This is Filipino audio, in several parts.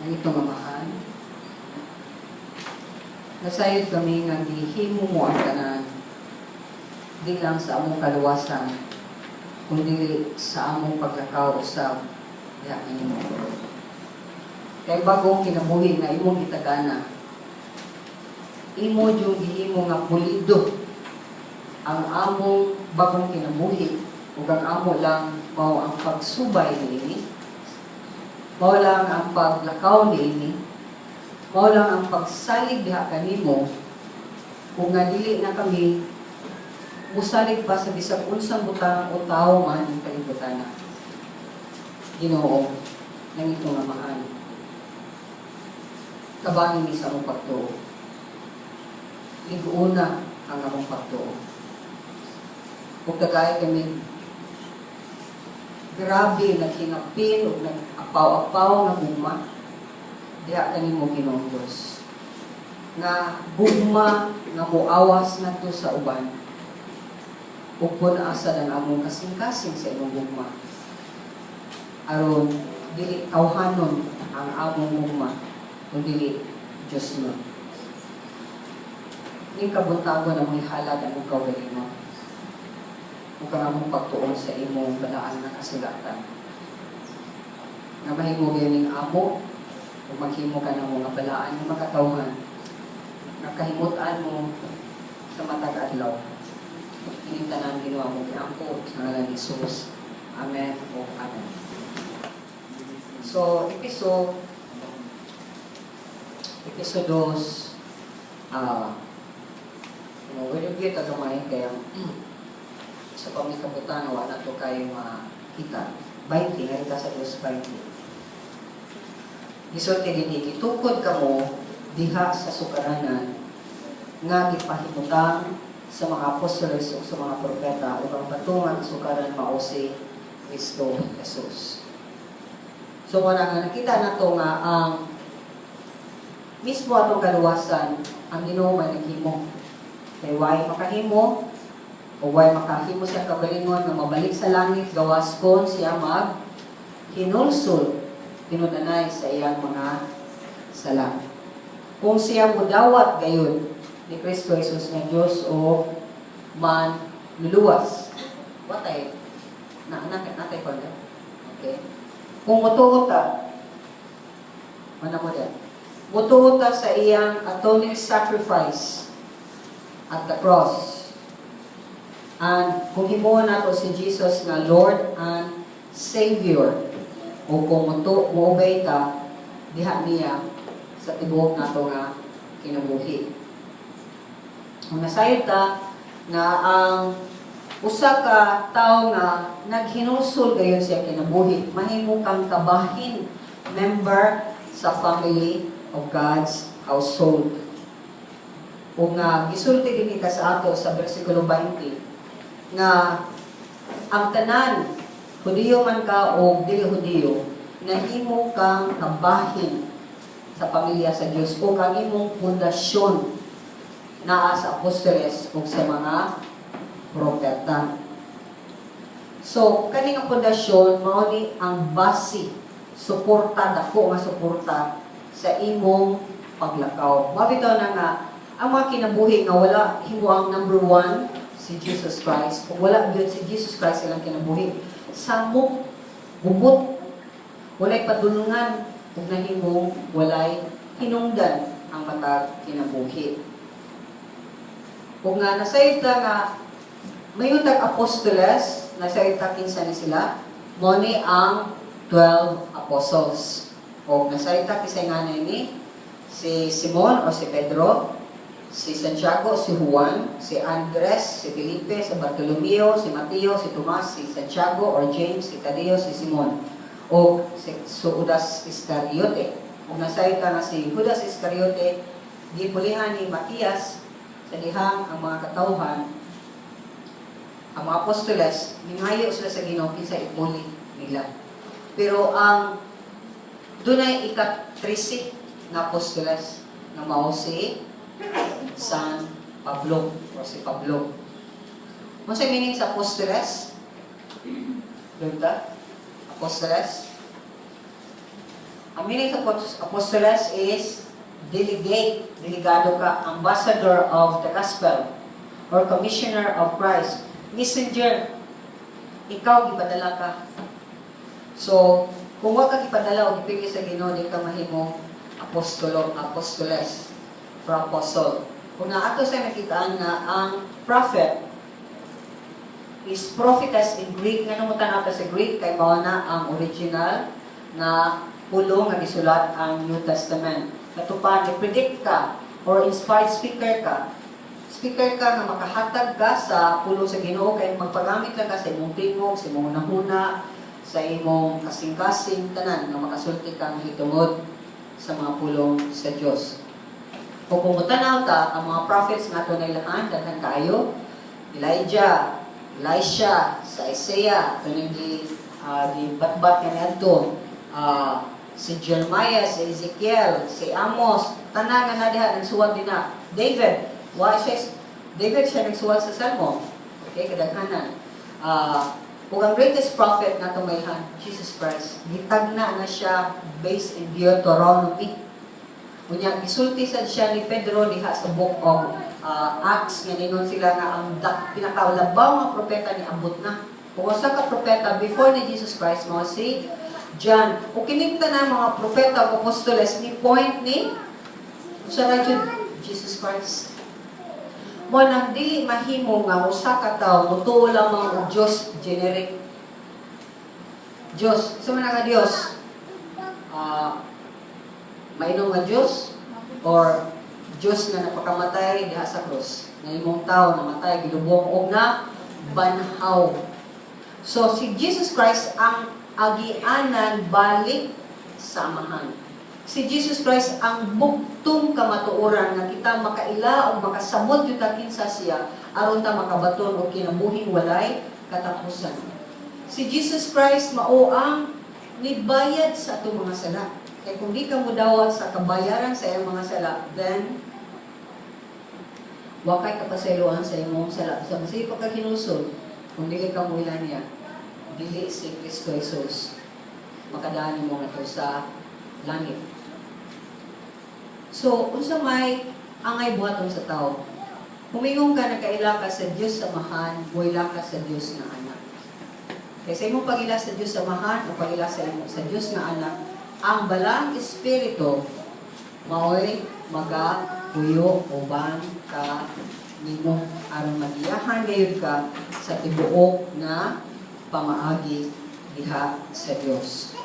ang itong amahan. Nasayod kami nga gihimo mo ang tanan, di lang sa among kaluwasan, kundi sa among paglakaw usab diha kanimo. Kay bagong kinabuhi nga imong gitagana, imo yung gihimo nga pulido ang among bagong kinabuhi ug ang amo lang mao ang pagsubay niini, mao lang ang paglakaw niini, mao lang ang pagsalig diha kanimo kung nga dili na kami musalig pa sa bisag unsang butang o tao man ang kalibutan na. Ginoo nang itong amahan. Kabangin ni sa among pagtuo. Liguna ang among pagtuo. Kung kagaya kami grabe naghinapin o nag-apaw-apaw na gugma, diha kanimo Ginoong Diyos. Nga gugma nga muawas na to sa uban. Ug kung asa ang among kasing-kasing sa imong gugma. Aron dili tawhanon ang among gugma kung dili Diyos mo. Ning kabuntagon ang may halad ang kaugalingon. Ug ang among pagtuon sa imong balaan nga kasulatan. Nga mahimo ganing amo ug maghimo ka ng mga balaan nga makatawhan. Nakahimutan mo sa matag adlaw. Ining tanan ginawa mo giangko sa ngalan ni Jesus. Amen o amen. So, episode 2, wala kita gamay kaya sa pamikabutan wala to kayo makita. 20, narita sa Diyos 20. Isulti din itukod ka mo diha sa sukaranan nga gipahimutang sa mga apostoles o sa mga propeta o ang patungan sukaran mao si Kristo Jesus. So nga nakita na to nga ang mismo atong kaluwasan ang Ginoo man naghimo. Kay way makahimo o way makahimo sa kagalingon nga mabalik sa langit gawas kon siya mag hinulsol tinudanay sa iyang mga sala. Kung siya mudawat gayon ni Kristo Jesus nga Dios o man luluwas. Watay natay ko na. Okay. Kung mutuo ta, mana mo yan? Mutuo ta sa iyang atoning sacrifice at the cross. And kung himuon nato si Jesus nga Lord and Savior, o kung muobey ta, diha niya sa tibuok nato nga kinabuhi. Kung nasayod ta nga ang usa ka tawo nga naghinulsol gayon siya kinabuhi, mahimo kang kabahin member sa family of God's household. Kung gisulti din ka sa ato sa versikulo 20 nga ang tanan Hudiyo man ka o dili Hudiyo, nahimo kang kabahin sa pamilya sa Dios o kang imong pundasyon naa sa apostoles o sa mga propeta. So, kaning pundasyon mao ni ang base, suporta dako nga suporta sa imong paglakaw. Mabitaw na nga ang mga kinabuhi nga wala himo ang number 1 si Jesus Christ. Kung wala gyud si Jesus Christ ilang kinabuhi, samok gubot walay padulungan ug nahimong walay hinungdan ang matag kinabuhi. Kung nga nasayod nga mayutag apostoles, nasayod kinsa ni sila, mo ni ang 12 apostles. O nasayod kisay nga ni si Simon o si Pedro, si Santiago, si Juan, si Andres, si Felipe, si Bartolomeo, si Mateo, si Tomas, si Santiago or James, si Tadeo, si Simon, o si Judas Iscariote. Kung nasayod nga si Judas Iscariote, gipulihan ni Matias sa dihang ang mga katawhan, ang mga apostoles, minayo sila sa Ginoo kinsa ipuli nila. Pero ang dunay ika-13 na apostoles na mao si San Pablo o si Pablo. Ano sa meaning sa apostoles? Doon ta? Apostoles? Ang meaning sa apostoles is delegate, delegado ka, ambassador of the gospel, or commissioner of Christ, messenger. Ikaw, gipadala ka. So, kung wag ka gipadala o gipili sa Ginoo, di ka mahimo apostoles, or apostle. Kung naato sa nakitaan nga ang prophet is prophetess in Greek, nga namutan nato sa Greek, kay mao na ang original na pulong nga gisulat ang New Testament. Katupan, i-predict ka or inspired speaker ka. Speaker ka nga makahatag ka sa pulong sa Ginoo kay magpagamit lang ka sa imong tingog, sa imong nahuna, sa imong kasing-kasing tanan nga makasulti kang hitungod sa mga pulong sa Dios. Kung pumutanaw ta ang mga prophets nga ato nailaan, daghan kaayo, Elijah, Elisha, sa Isaiah, kaning di batbat nga niadto, si Jeremiah, si Ezekiel, si Amos, tanan nga na diha nagsuwat din na. David, David siya nagsuwat sa Salmo. Okay, kadaghanan. Kung ang greatest prophet na tumayhan, Jesus Christ, gitagna na siya based in Deuteronomy. Kunya, gisulti sad siya ni Pedro diha sa book of Acts, nga ningon sila nga ang pinakalabaw nga propeta ni abot na. Kung usa ka propeta before ni Jesus Christ, mo si John. Kung kinigta na mga propeta o apostoles ni point ni sa radyo Jesus Christ. Mo nang dili mahimo nga usa ka tawo mutuo lamang og Dios generic. Dios, sa man nga Dios? Mainom nga Dios or Diyos na napakamatay diha sa krus. Na imong tao namatay, gilubong og na banhaw. So, si Jesus Christ ang agianan balik sa amahan. Si Jesus Christ ang bugtong kamatuoran nga kita makaila o makasamot yung kinsa siya aron ta makabaton o kinabuhing walay katapusan. Si Jesus Christ mao ang nibayad sa atong mga sala. Kaya kung di ka mudawat sa kabayaran sa iyang mga sala, then wakay kapasayloan sa imong sala. Sa masipag ka kinusod, kung dili ka muila niya, dili si Kristo Jesus. Makadaan mo nga ito sa langit. So, unsa may angay buhaton sa tao? Humingong ka, nakaila ka sa Diyos samahan, buwila ka sa Diyos na anak. Kaya sa imong pagila sa Diyos samahan, o pagila sa Diyos na anak, ang balang espiritu, maoy magapuyo uban ka nimo aron magiyahan gayud ka sa tibuok na pamaagi diha sa Dios.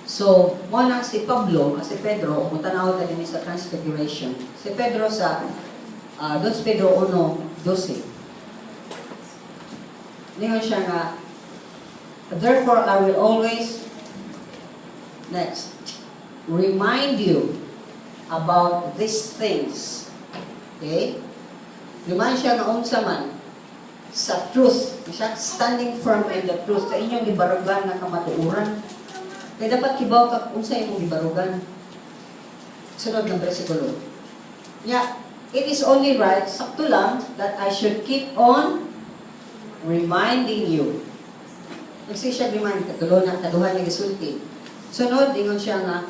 So, mo nang si Pablo, si Pedro, mutanaw ta dinhi sa Transfiguration. Si Pedro sa 2 Pedro 1:12. Ningon siya nga, therefore I will always remind you about these things. Okay? Remind siya nga unsa man sa truth. Siya standing firm in the truth. Sa inyong gibarugan na kamatuoran. Kaya dapat kibaw ka unsa imong gibarugan. Sunod ng bersikulo. Yeah, it is only right, sakto lang, that I should keep on reminding you. Nagsi siya remind, kaduhan na gisulti. Sunod, ingon siya nga,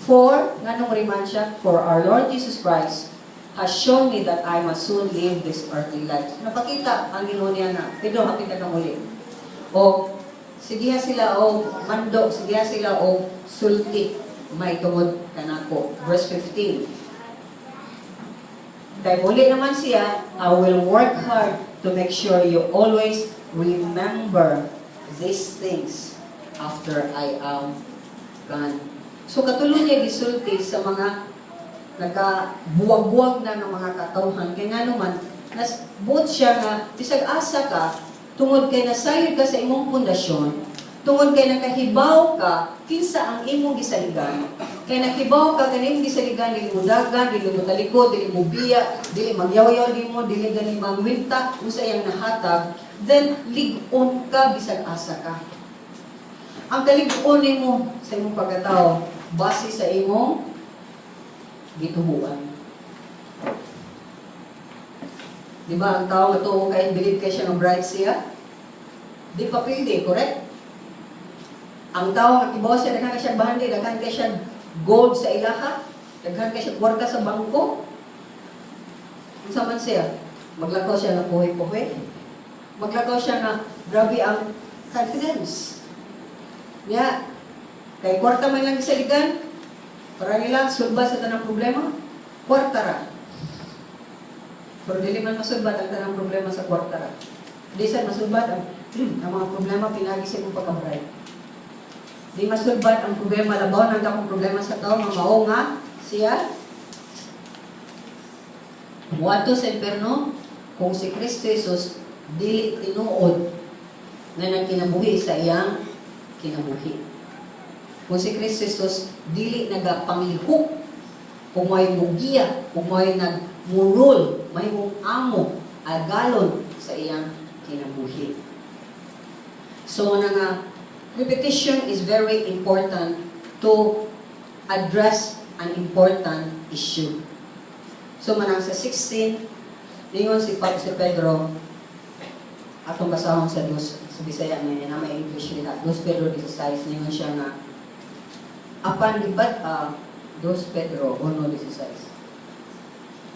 nganong remind siya, for our Lord Jesus Christ has shown me that I must soon leave this earthly life. Napakita ang Ginoo niya na, Pedro, hapit na muli. O, sigiha sila o mando, sigiha sila o sulti, may tungod kanako. Verse 15. Kaya muli naman siya, I will work hard to make sure you always remember these things after I am gone. So katulong niya gisulti sa mga nagabuwag-buwag na ng mga katawhan. Kaya nga naman, buot siya nga, bisag asa ka, tungod kay nasayod ka sa imong pundasyon, tungod kay nakahibaw ka, kinsa ang imong gisaligan. Kay nakibaw ka, kanimong gisaligan, dili mo dagan, dili mo talikod, dili mo biya, dili magyaw-yaw di mo, dili gani mangwinta, kung sa iyang nahatag, then lig-on ka, bisag asa ka. Ang kalig-on mo sa imong pagkatao, base sa imong gitubuan. Di ba, ang tao nga tuo kay believe kay siya ng bright siya? Di pa pwede, correct? Ang tao nga kibaw siya, daghan ka siya bandi, daghan ka siya gold sa ilaha, daghan ka siya kwarta sa bangko. Ang saman siya, maglakaw siya ng puhi-puhi. Maglakaw siya na grabe ang confidence. Yeah. Kay kwarta man lang sa ligan, para nila sulba sa tanang problema, kwarta ra. Pero dili man masulbad ang tanang problema sa kwarta ra. Di sa masulbad ang mga problema pinagi sa mong pagkabray. Di masulbad ang problema, labaw ng akong problema sa tao, mga mao nga, siya. Muadto sa imperno, kung si Kristo Jesus, dili tinuod na nagkinabuhi sa iyang kinabuhi. Kung si Kristo Jesus, dili nagapanglihok, kung may mugiya, kung may nagmurol, may mong amo, agalon sa iyang kinabuhi. So, nga, repetition is very important to address an important issue. So, manang sa 16, ningon si Pedro, atong basahon sa sa Bisaya niya, na may English nila, 2 Pedro 16, ningon siya na, apan libat, 2 Pedro 1:16.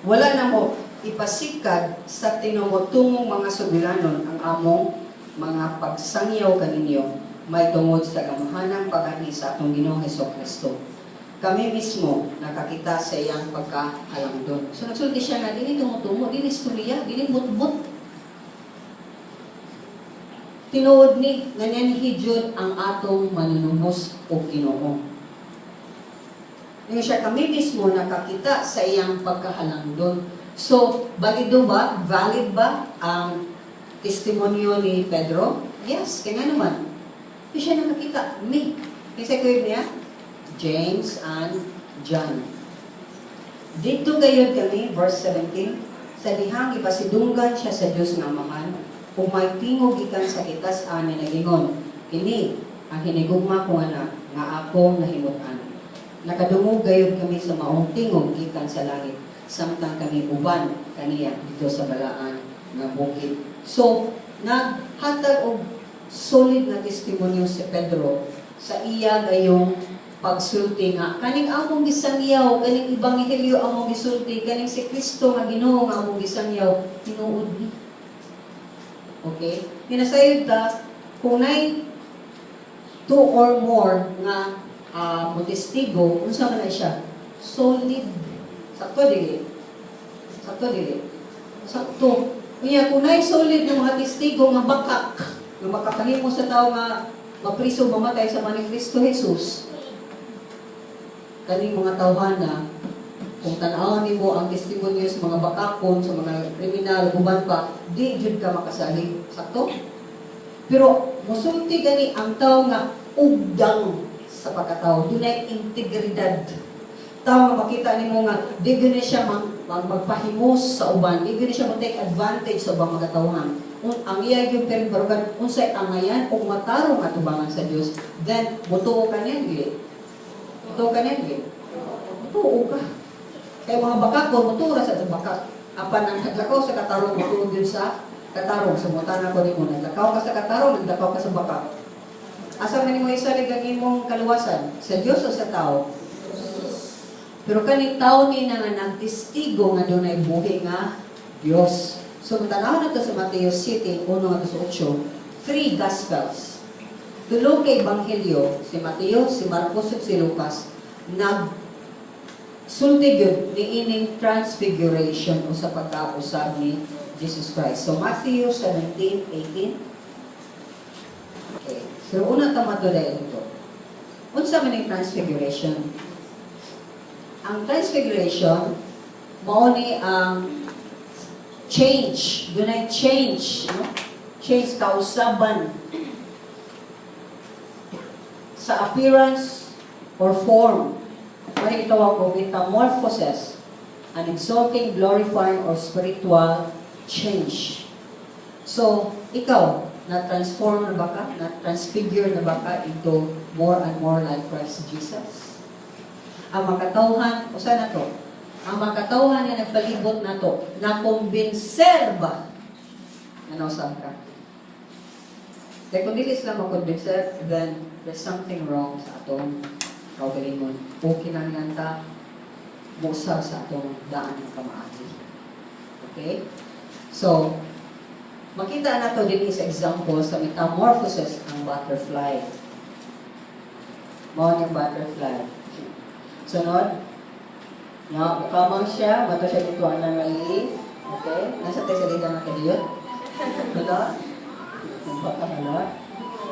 Wala na mo ipasikad sa tinumutungong mga sugiranon ang among mga pagsangyaw kaninyo, may tungod sa gamahanang pag-ani sa atong Ginoong Hesukristo. Kami mismo nakakita sa iyang pagkahalangdon. So nagsulti siya nga, dili tumutungo, dili istorya, dili but-but. Tinuod ni, nanyanhijod ang atong manunumos o Ginoo. Ngayon siya, kami mismo nakakita sa iyang pagkahalangdon. So, valido ba? Valid ba ang testimonyo ni Pedro? Yes, kaya naman. Hindi siya nakakita. Me. Kasi ko niya, James and John. Dito gayon kami, verse 17, sa dihang ipasidunggan siya sa Diyos nga Amahan, kung may tingog ikan sa kitas ani nagingon, kini ang hinigugma ko nga ako nahimutan. Nakadungog gayon kami sa maong tingog ikan sa langit, samtang kami uban kaniya dito sa balaan nga bukid. So, naghatag og solid na testimonyo si Pedro sa iya gayong pagsulti nga kaning among gisangyaw, kaning ebanghelyo among gisulti, kaning si Kristo nga Ginoo nga among gisangyaw, tinuod ni. Okay? Pinasayod ta kung nay 2 or more nga testigo, unsa man na siya? Solid. Sakto dili. Sakto dili. Sakto. Kaya kung nay solid ng mga testigo nga bakak, nga makakahimo sa tao nga mapriso mamatay sa maning Kristo Jesus, kaning mga tawhana, kung tanawan nimo ang testimonyo sa mga bakakon, sa mga kriminal, guban pa, di jud ka makasalig. Sakto? Pero musulti gani ang tao nga ugdang sa pagkatao, dunay integridad. Tao nga makita nimo nga di gani siya magpahimos sa uban, di gani siya mag-take advantage sa ubang mga tawhan. Ang iya yung peribarugan, unsay angayan o matarong atubangan sa Dios, then mutuo ka niya dili. Mutuo ka niya dili. Mutuo ka. Kaya mga bakakon, mutura sa bakak. Apan ang naglakaw sa katarong, mutuo din sa katarong. Sa mutana ko rin mo, naglakaw ka sa katarong, naglakaw ka sa bakak. Asa man mo isa ligagin mong kaluwasan? Sa Dios o sa tao? Pero kaning tao ni nga nagtestigo nga doon ay buhi nga Dios. So, matanaw na ito sa Mateo 7, 1-8, 3 Gospels. Tulong kay Ebanghelyo, si Mateo, si Marcos, at si Lucas, nagsulti yun ni ining transfiguration o sa pagkausap ni Jesus Christ. So, Matthew 17, 18. Okay. So, una tamadulay ito. Unsa man yung transfiguration? Ang transfiguration, mauni ang change. Dunay change. No? Change kausaban sa appearance or form. May itawag ko metamorphosis, an exalting, glorifying, or spiritual change. So, ikaw, na-transform na ba ka? Na-transfigure na ba ka into more and more like Christ Jesus? Ang makatauhan, o saan na to? Ang makatauhan na nagpalibot na to, na-convincer ba? Ano saan ka? Kaya kung dili sila makonvincer, then there's something wrong sa atong kaugalingon. O kinahanglan musab sa atong daan ng kamaagi. Okay? So, makita na to din sa example sa metamorphosis ng butterfly. Mao yung butterfly. Sunod, kamang siya, mato siya dito ang nangali. Okay? Nasa tayo sa ligang na kadiyot. Hala? Hala?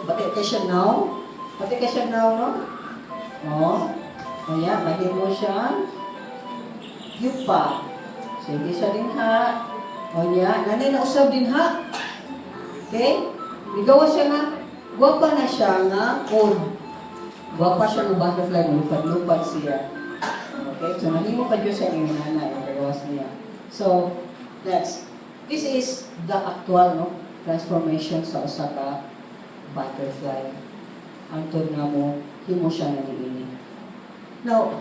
Bati ka siya now? Bati ka siya now, no? Oo. Kaya, mahit mo siya. Yupa. Sige siya din ha. O niya, nanay na usab din ha. Okay? Ligawa siya nga. Gwapa na siya nga. Gwapa siya ng butterfly. Lupad-lupad siya. Okay? So, nahimo pa Diyos siya ng nanay. Pagawas niya. So, next. This is the actual transformation sa usaka butterfly. Ang tod nga mo, himo siya na niini. Now,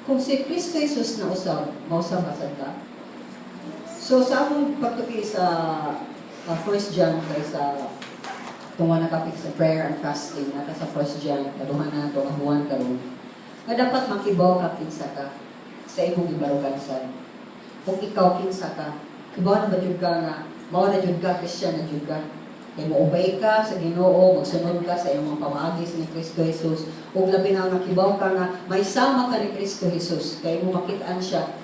kung si Kristo Jesus na usab, mausab asad ka. So, sa among pagtuki sa 1 John kay sa tunga nakapit sa prayer and fasting nata sa 1 John, kaduhan na ito, kahuan karon. Nga dapat makibaw ka kinsa ka sa imong gibarugansan. Kung ikaw kinsa ka, kibaw na ba jud ka nga, mao na jud ka, Christian na jud ka. Kaya maubay ka sa Ginoo, magsunod ka sa iyong mga pamaagis ni Kristo Jesus. Ug labi na nakibaw ka nga, may sama ka ni Kristo Jesus. Kaya mo makitaan siya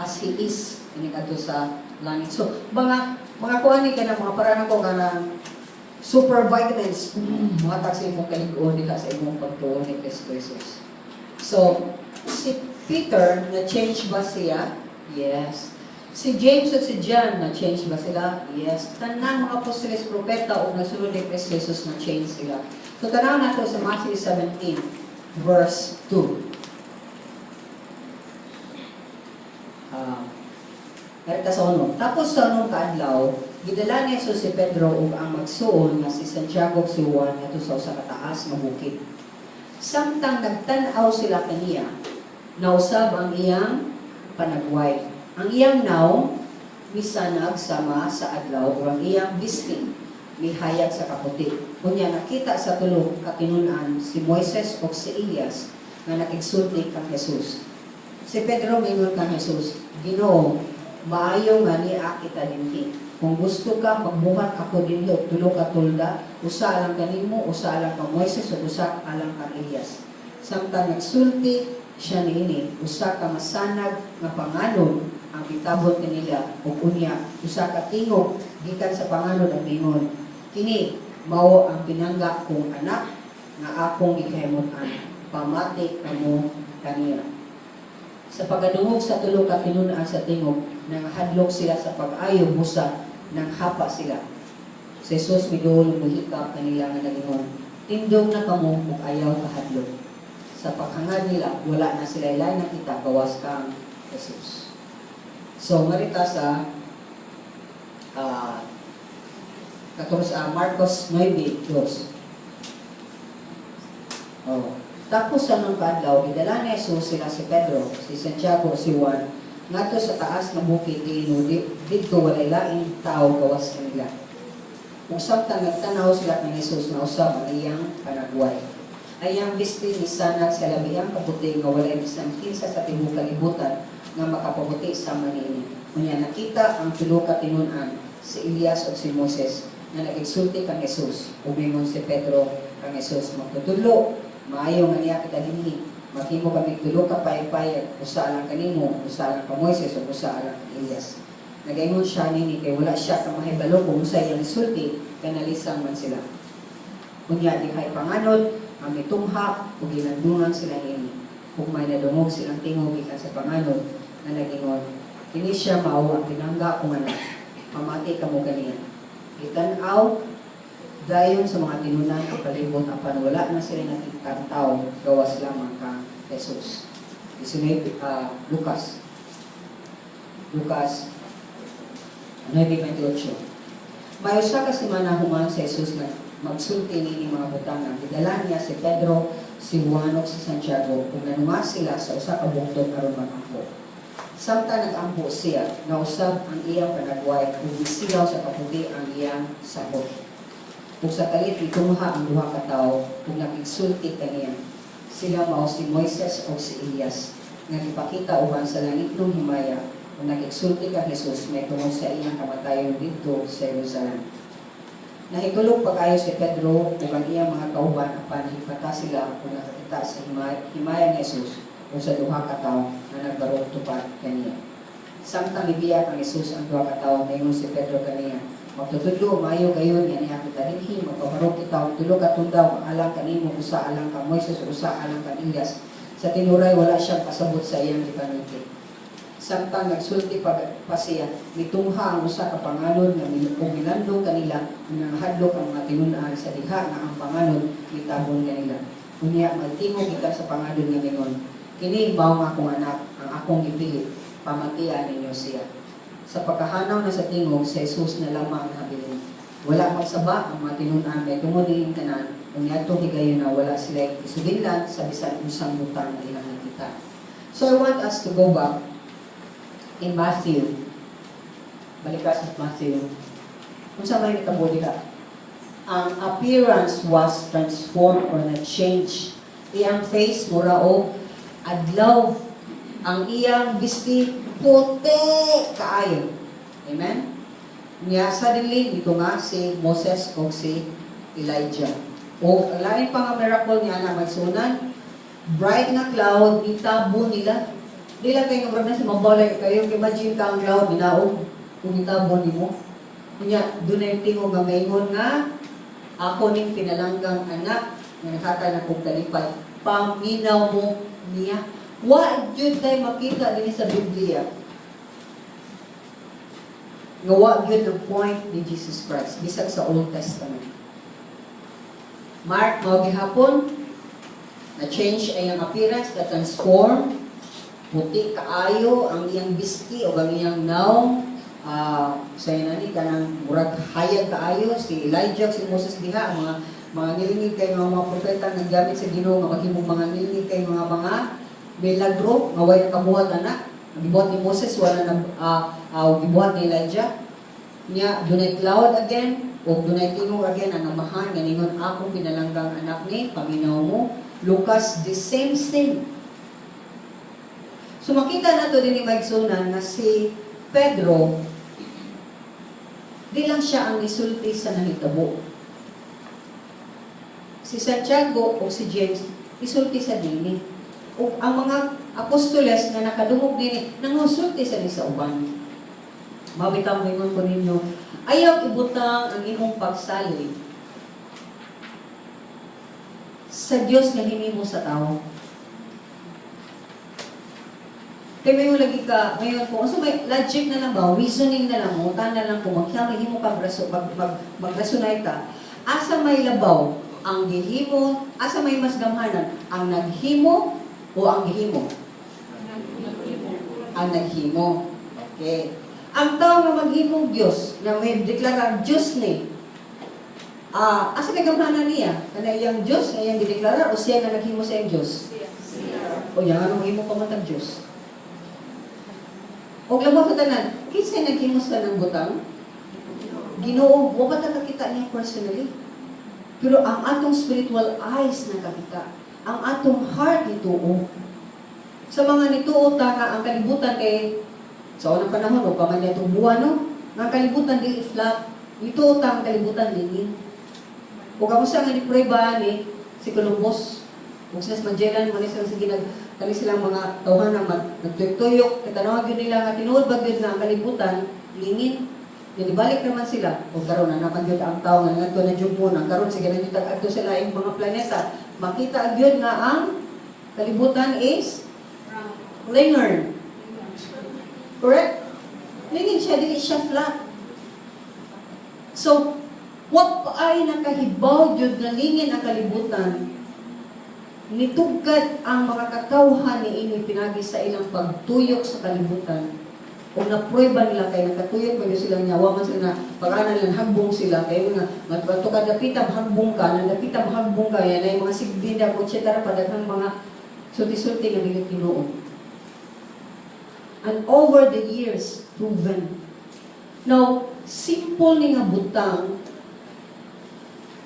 as He is, ini kadto sa langit. So, mga kuani ka na, mga parang ko ka na super vitamins, mga taksi mong kalig-on nila sa imong pagtuon ni Kristo Jesus. So, si Peter, na-change ba siya? Yes. Si James at si John, na-change ba sila? Yes. Tanan mga apostoles, propeta o nasunod ni Kristo Jesus, na-change sila. So, tanaw nato sa Matthew 17, verse 2. Narita sa unong. Tapos sa unong kaadlaw, gidala ni Jesus si Pedro ug ang magsuon nga si Santiago si Juan ato sa usa ka taas nga bukid. Samtang nagtan-aw sila kaniya, nausab ang iyang panagway. Ang iyang naw misanag sama sa adlaw ug ang iyang bistig mihayag sa kaputi. Kunya nakita sa tulo ka tinun-an si Moises ug si Elias nga nakigsulti kang Jesus. Si Pedro mingon kang Jesus, Ginoo, maayo nga niya kita dinhi. Kung gusto ka, magbuhat ako dinhi tulo ka tulda, usa alang kanimo, usa alang ka Moises, ug usa alang ka Elias. Samtang nagsulti siya niini, usa ka masanag nga panganod ang itabot kanila, ug unya, usa ka tingog gikan sa panganod ang mingon. Kini mao ang pinangga kong anak nga akong gikahimutan. Pamati kamo kaniya. Sa pagdungog sa tulo ka tinun-an sa tingog, nanghadlok sila sa pag-ayo busa, nang hapa sila. Si Jesus midul muhikap kanila nga nagingon, tindog na kamo ug ayaw kahadlok. Sa paghangad nila, wala na sila ilay nakita gawas kang Jesus. So, marita sa Marcos 9:2. Oh. Tapos sa nung kadlaw, idala ni Jesus sila si Pedro, si Santiago, si Juan, ngadto sa taas ng bukid dito walay laing tao gawas kanila. Kung samtang nagtanaw sila ni Jesus na usab ang iyang panagway. Ayang bisti ni sanag sa labiyang kaputi nga walay bisan kinsa sa tibuok kalibutan nga makapabuti sama niini. Unya nakita ang tulo ka tinun-an, si Elias ug si Moses, nga nagigsulti kang Jesus. Umingon si Pedro kang Jesus, magtutudlo, maayo nga niya kita dinhi. Maghimo kami tulo ka payag-payag, usa lang kanimo, usa lang ka Moises, ug usa lang ka Elias. Nagaingon siya nini kay wala siya ka mahibalo kung usa iyang isulti, kay nalisang man sila. Unya di kay panganod, ang mitungha ug ginandungan sila nini. Kung may nadungog silang tingog gikan sa panganod, nga nagingon, kini siya mao ang pinangga kong anak. Pamati kamo kaniya. Gitan-aw dayon sa mga tinunan kapalibot apan wala na sila nakitang tao gawas lamang kang Jesus. Isunod Lucas 9:28. May usa ka semana human sa Jesus na magsulti ni mga butang. Gidala niya si Pedro, si Juan ug si Santiago ug nanumas sila sa usa ka bukid aron mag-ampo. Samtang nag-ampo siya, nausab ang iyang panagway ug gisilaw sa kaputi ang iyang sabot. Ug sa kalit itungha ang duha ka tawo ug nakigsulti kaniya. Sila mao si Moises ug si Elias nga gipakita uban sa langitnong himaya ug nakigsulti ka Jesus may tungod sa iyang kamatayon didto sa Jerusalem. Nahitulog pa kayo si Pedro ug ang iyang mga kauban apan hipata sila ug nakakita sa himaya ni Jesus ug sa duha ka tawo nga nagbarog tupad kaniya. Samtang ibiyak ang Jesus ang duha ka tawo mayon si Pedro kaniya. Magtutudlo maayo gayon yan niya kita dinhi magpabarog kita og tulo ka tundaw alang kanimo usa alang ka Moises usa alang ka Elias. Sa tinuray wala siyang pasabot sa iyang gipaningki. Samtang nagsulti pa siya, mitungha ang usa ka panganod nga milandong kanila nga hadlok ang mga tinun-an sa diha nga ang panganod mitabon kanila. Unya magtingog kita sa panganod nga mingon. Kini mao nga akong anak, ang akong gipili, pamatian ninyo siya. Sa pagkahanaw na sa tingog, si Jesus na lamang habilin. Wala magsaba ang mga tinun-an may tungod diin tanan, unya to higayon na wala sila isuginlan sa bisan usang butang na ilang nakita. So I want us to go back in Matthew. Balik ka sa Matthew. Kung sa may natabo diha, ang appearance was transformed or na-change. Iyang face, mura o adlaw. Ang iyang bisti, puti kaayo. Amen? Niya suddenly, dito nga si Moses o si Elijah. O lain pa nga miracle niya na magsunan, bright na cloud, itabo nila. Di lang kayo nga na si mabalay kayo, imagine ka ang cloud, binaog, kung itabo ni mo. Kanya, doon na yung tingog nga mayingon nga, ako ning pinalanggang anak, nga nakata na kong kalipay, paminaw mo niya. Wa yun tayo makita din sa Biblia. Nga wa yun ang point ni Jesus Christ, bisag sa Old Testament. Mark, mga gihapon, na-change ay ang appearance, na-transform, puti kaayo, ang iyang bisti o ang iyang naong, sa inani ka ng murag hayag kaayo, si Elijah, si Moses diha, mga nilingig kay mga propeta nga gamit sa Ginoo nga maghimong mga nilingig kay mga milagro nga way nakabuhat anak. Gibuhat ni Moses wala nang gibuhat ni Elijah. Nya dunay cloud again o dunay tingog again ang amahan nga ningon akong pinalanggang anak ni paminaw mo. Lucas the same thing. So makita nato din ni maigsunan na si Pedro di lang siya ang nisulti sa nahitabo. Si Santiago o si James isulti sa dini. O ang mga apostoles na nakadungog din, nangusulti sa sa uban. Mabitang mingon ko ninyo, ayaw ibutang ang imong pagsalig sa Diyos na hinimo sa tao. Kaya may lagi ka, ngayon po, so may logic na lang ba, reasoning na lang mo, na lang po, maghimo ka, magrasonay ka, asa may labaw, ang gihimo, asa may mas gamhanan, ang naghimo, o ang gihimo? Ang naghimo. Okay. Ang tao nga maghimong Diyos, na may deklarar Diyos ni, asa kagamhanan niya? Kana iyang Diyos, na iyang dideklarar, o siya na naghimo sa iyang Diyos? O yan, anong himo pa matag Diyos? O labo sa tanan, kinsa naghimo sa ng butang? Ginoo, wa ba nakakita niya personally? Pero ang atong spiritual eyes nakakita. Ang atong heart nituo. Sa mga nituo ta nga ang kalibutan kay sa unang panahon o pa man itong buwan, no? Ang kalibutan di flat. Nituo ta ang kalibutan din. O kamusta nga ni prueba ni si Columbus. Kung sinas Magellan, manis lang sige kani silang mga tawhan na nagtuyok, katanawag yun nila nga tinuod ba yun na ang kalibutan, lingin. Yan, ibalik naman sila. O karon na naman yun ang tao nga ngadto na jumon. Ang karon sige na yun tag-adto sila yung mga planeta. Makita agyon nga ang kalibutan is linear. Correct? Linear siya, dili siya flat. So, what ay nakahibaw jud na lingin ang kalibutan, nitugad ang mga katawhan ni ini pinagi sa ilang pagtuyok sa kalibutan. Kung na-prueba nila kay nakatuyok ba sila nyawa man sila na pag-anan lang hagbong sila kay nga matbato ka dapitam hagbong ka na dapitam hagbong ka yan ay mga sigdida etc. padaghang mga sulti-sulti nga dili tinuod. And over the years proven. Now, simple ni nga butang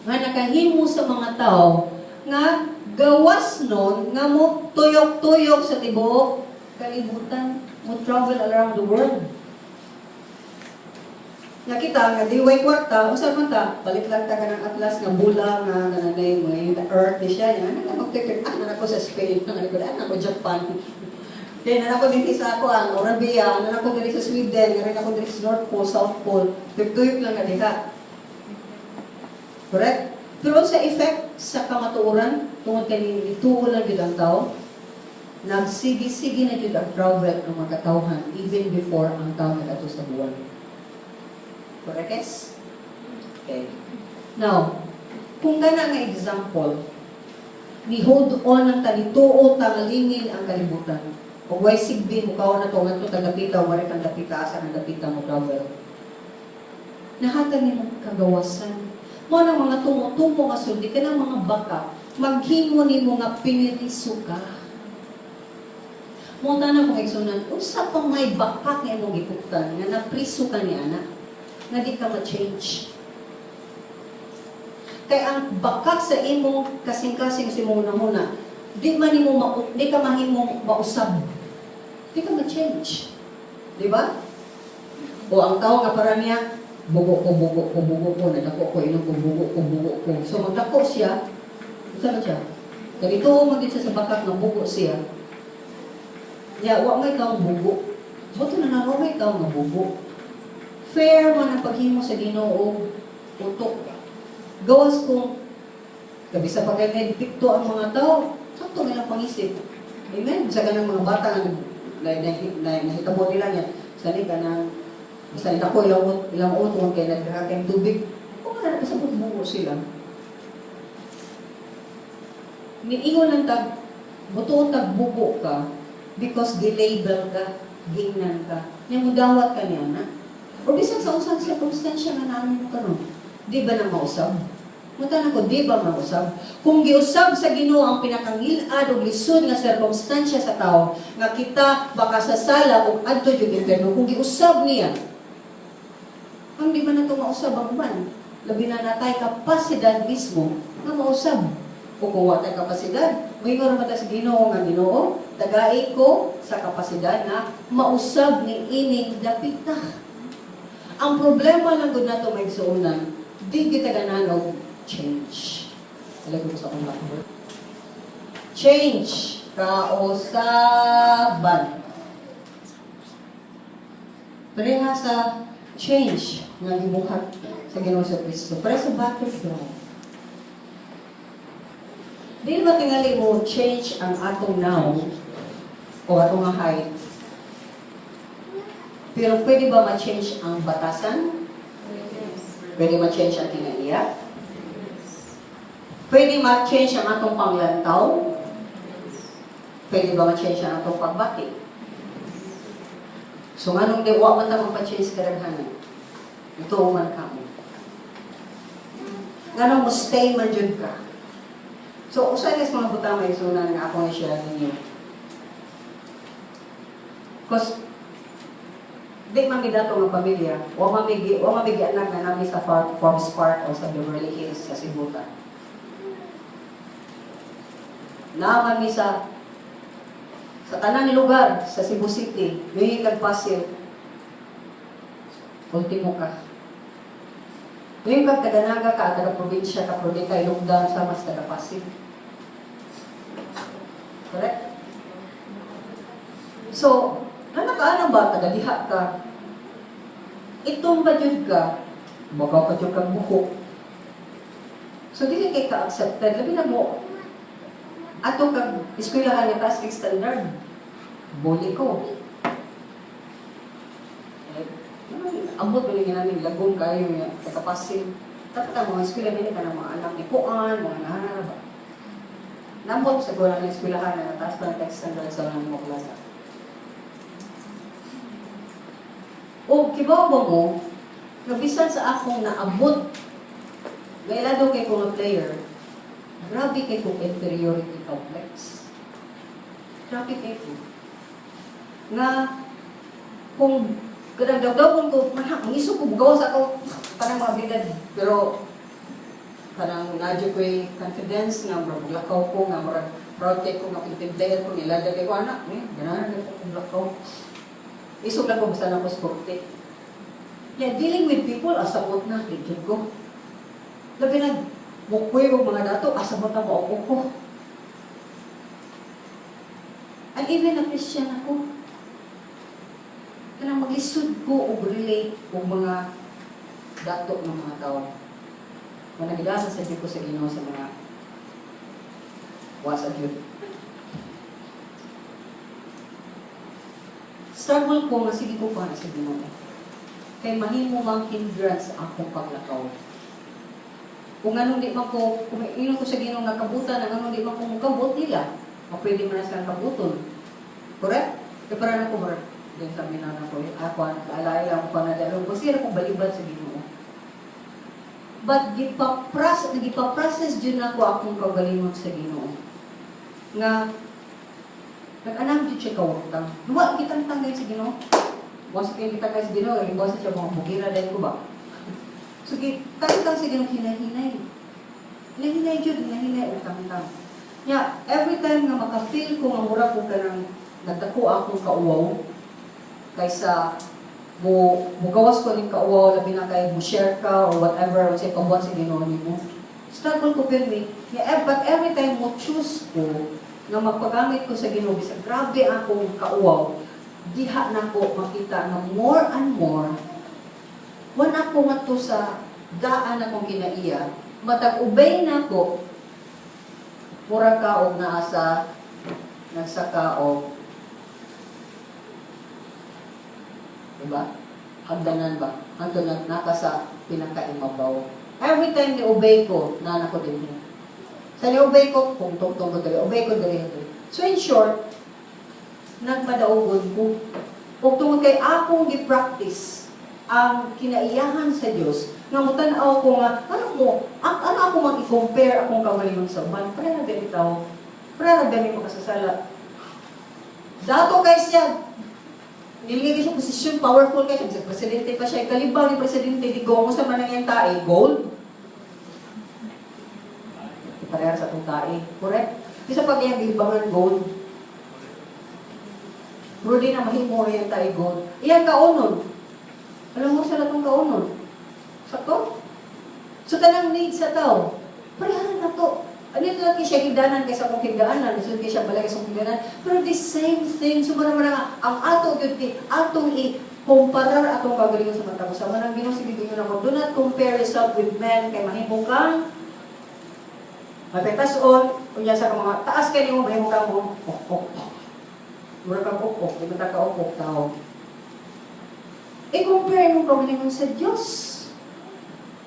nga nakahimo sa mga tao nga gawas nun nga mo tuyok-tuyok sa tibuok kalibutan, mo travel around the world. Nakita nga di way kwarta, usa man ta, balik lang ta kanang atlas nga bula nga nanay mo yung earth ni siya, nga magtitik ako sa Spain, nga ako Japan. Then ako din sa ako ang Arabia, ako din sa Sweden, nga ako din sa North Pole, South Pole, tuyok lang nga diha. Correct? Pero sa effect sa kamatuoran, tungod kay ituo lang yun ang tao, nagsigi-sige na yun ang travel ng mga katawhan even before ang tao nag-ato sa buwan. Correct, yes? Okay. Now, kung gana nga example, ni hold on ang talituo, tangalingin ang kalibutan. O way sigbi mo kaon na to, nga ito tagapita, o marik ang dapita, asa ang dapita mo travel. Nahatan ni mo kagawasan. Mo ng mga tumo-tumo nga sundi ka ng mga baka, maghimo ni mo nga piniriso ka. Mo na mo igsunan, usa pang may baka nga imong gipuktan, nga napriso ka ni anak, nga di ka ma-change. Kaya ang bakak sa imong kasing-kasing si muna muna, di ka mahimong mausab. Di ka ma-change. Di ba? O ang tao nga para niya, bugo ko, nadako ko, inom ko, bugo ko. So magdako siya, saan siya? Ganito magdit siya sa bakak ng bugo siya. Wa may taong bugo. Buto na wa may taong nga bugo. Fair man ang paghimo sa Ginoo, utok. Gawas kung kabisa pa ganyan, pikto ang mga tao, sakto nilang pangisip. Amen? Sa ganang mga bata na nahitabo nila niya, sani ka na, basta nila ko ilang utong kaya nagkakang tubig, kung nga sa bugo sila. Niingon lang tag, buto tag bugo ka, because dilabel ka, gingnan ka, yung mudawat ka niya na. O bisan sa usang circumstansya nga namin mo karon, di ba na mausab? Mutanan ko, di ba mausab? Kung giusab sa Ginoo ang pinakangilad o lisod nga circumstansya sa tao, nga kita baka sa sala o adto yung interno, kung giusab niya, ang di ba na ito mausab ang uman? Labi na natay kapasidad mismo nga mausab. O kung watay kapasidad, may nga sa Ginoo nga Ginoo, tagai ko sa kapasidad na mausab ni ining dapita. Ang problema lang gud nato may suunan, di kita gananog change. Talagang sa akong word. Change. Kausaban. Pareha sa change nga gibuhat sa Ginoo sa Kristo. Pareha sa battlefield. Di ba tingali mo change ang atong now o atong height? Pero pwede ba ma-change ang batasan? Pwede ma-change ang tinaiya? Pwede ma-change ang atong panglantaw? Pwede ba ma-change ang atong pagbati? So nga nung diwa man ta magpa-change kadaghanan, ito man ka mo. Nga nung stay man dyan ka. So usay mga butang may sunan nga akong i-share ninyo. Because di mami dato ng pamilya, o mabigi anak na namin sa Forbes Park o sa Beverly Hills sa Cebuano. Naman mi sa tanang lugar sa Cebu City, yung kagpasil, ultimo ka. Yung kagkadanaga ka, taga-probinsya ka, pero di ka ilugdan sa mas taga-pasil. Correct? So, nanakaanang ba, taga-diha ka, itong badyod ka, baka badyod kang buko. So, di kay ka-accepted. Labi na mo, ato kang eskwelahan yung plastic standard. Boli ko. Ambot ba rin namin, lagong kayo yung kakapasin. Dapat ang mga eskwelahan ka ng mga anak ni Kuan, mga nangaraba. Nambot sa gula ng eskwelahan na taas pa ng text standard sa mga klasa. O kibawa mo, nabisan sa akong naabot, may lado kay kong player, grabe kay kong inferiority complex. Grabe kay ko. Nga, kung kadagdagdagon ko, ang iso ko, bugawas ako, parang mga bilad. Pero, kanang nadyo ko'y confidence nga maglakaw ko, nga protect ko, nga pinipindayan ko, niladag ko, anak, ganahan na ko lakaw. Isog lang ko, basta na ko sporte. Yeah, dealing with people, asabot na, ligid ko. Labi na, mukwe o mga dato, asabot na maupo ko. And even na Christian ako, kanang maglisod ko o relate o mga dato ng mga tao. Managidasa sa ko sa Ginoo sa mga wasag yun. Struggle ko nga sige ko pa sa Ginoo. Kay mahimo mang hindrance sa akong paglakaw. Kung anong di man ko, kung ino ko sa Ginoo nga kabutan, ang anong di man ko mukabot nila, mapwede man na silang kabuton. Correct? Kaya para na ko, din sabi na ko, ako, naalala lang ko na dalo, kasi akong balibad sa Ginoo. But gipaprocess dyan ako akong kagalingon sa Ginoo. Nga, nag-anam dyan siya kawagtang. Luwa, kitang tanggay sa Ginoo. Basta kayo kitang tanggay sa Ginoo, basta siya mga bugira din ko ba? So, kitang sa Ginoo, hinahinay. Hinahinay dyan, hinahinay, utang-utang. Yeah, every time nga makafeel ko nga mura ko ka ng nagdako akong kauwaw, kaysa gawas ko rin kauwaw, labi na kay share ka or whatever, o say kabuan sa Ginoo nimo. Struggle ko pirmi. Yeah, but every time mo choose ko nga magpagamit ko sa Ginoo, bisag grabe akong kauwaw, diha na ko makita na more and more, wala ko nga to sa daan akong kinaiya, matag-ubay na ko, mura ka o naasa, nagsaka o, diba? Hagdanan ba? Hagdanan naka sa pinakaimabaw. Every time ni-obey ko, nana ko din yun. Sa ni-obey ko, kung tungtong ko dali, obey ko dali. So in short, nagmadaugod ko. Kung tungkol kay akong gi-practice ang kinaiyahan sa Diyos, nga mutanaw ko nga, ano ako mag-i-compare akong kamalingon sa uman? Para na ganito, para na ganito makasasala. Dato kay siya, nilagay siya posisyon, powerful kay siya, presidente pa siya, kalibang ni presidente, di gongo sa manang yung tae, gold. Parehar sa itong tae, correct? Isa pag yung bilibangan gold, bro di na mahimo yung tae gold. Iyan kaunon. Alam mo sila itong kaunon? Sakto? So, tanang need sa tao. Pareharan na to. Ano ito lang siya higdanan kaysa kong higdaanan. Gusto siya balay kaysa kong higdaanan. Pero the same thing. So, marang ang atong i-comparar atong kagalingon sa mata ko. Sa manang Ginoo sige Ginoo na mo, do not compare yourself with men kay mahimong kang mapetason. Kunya sa mga taas kay nimo mahimong kang mura kang okok. Di ba ka okok tao? I-compare mo kagalingon sa Diyos.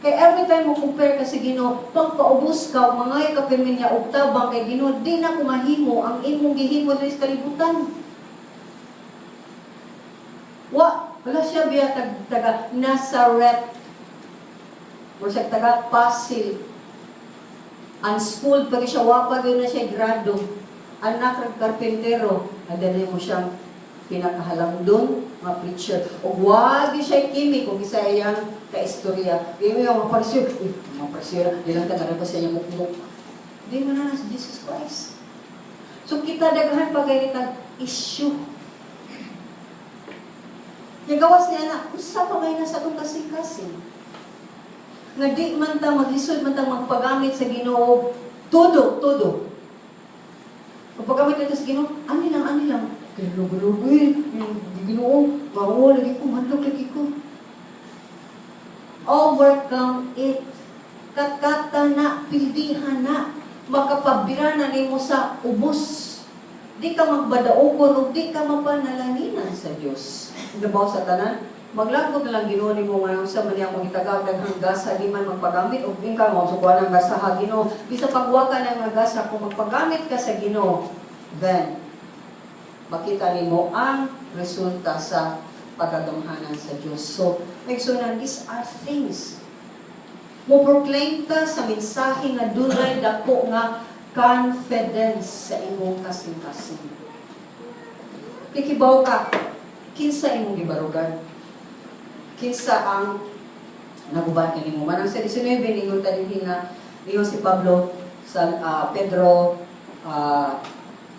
Kaya every time mo compare ka sa Ginoo, pagpaubos ka, mga kapirmin niya, og tabang kay Ginoo, di na kumahimo ang imong gihimo din sa kalibutan. Wala siya biya taga Nazareth. O siya taga Pasil. Unschooled, pag siya wapag yun na siya grado. Anak ng karpentero, nadalay mo siyang pinakahalang doon, mga preacher. O wag siya kimi kung isa iyang ka-istorya. Di mo yung maparisyo. Maparisyo, di lang tagaran pa siya yung mukmuk. Di mo na si Jesus Christ. So kita dagahan pa kayo issue. Yung gawas niya na, usa pa kayo na sa itong kasing-kasing. Nga di man ta maglisod, man ta magpagamit sa Ginoo. Todo. Pagpagamit ito sa Ginoo, ani lang. Kaya lugo-lugo yung Ginoo, mawa lagi ko, manlog lagi ko. Overcome it. Kakata na, pildihan na, makapabira na nimo sa ubos. Di ka magbadaogon o di ka mapanalaninan sa Diyos. Nabaw sa tanan, maglagod na lang Ginoo nimo nga sa maniyang magitagag daghang gasa di man magpagamit og din ka mo sukuan ang gasa ha Ginoo. Bisa pagwaka ng mga gasa kung magpagamit ka sa Ginoo, then makita nimo ang resulta sa pagkagamhanan sa Diyos. So, nagsunan, these are things. Mo-proclaim ka sa mensahe nga dunay dako nga confidence sa imong kasing-kasing. Kikibaw ka, kinsa imong gibarugan? Kinsa ang naguban ka nimo? Manang sa 19, ningon ta dinhi nga Iyon si Pablo sa Pedro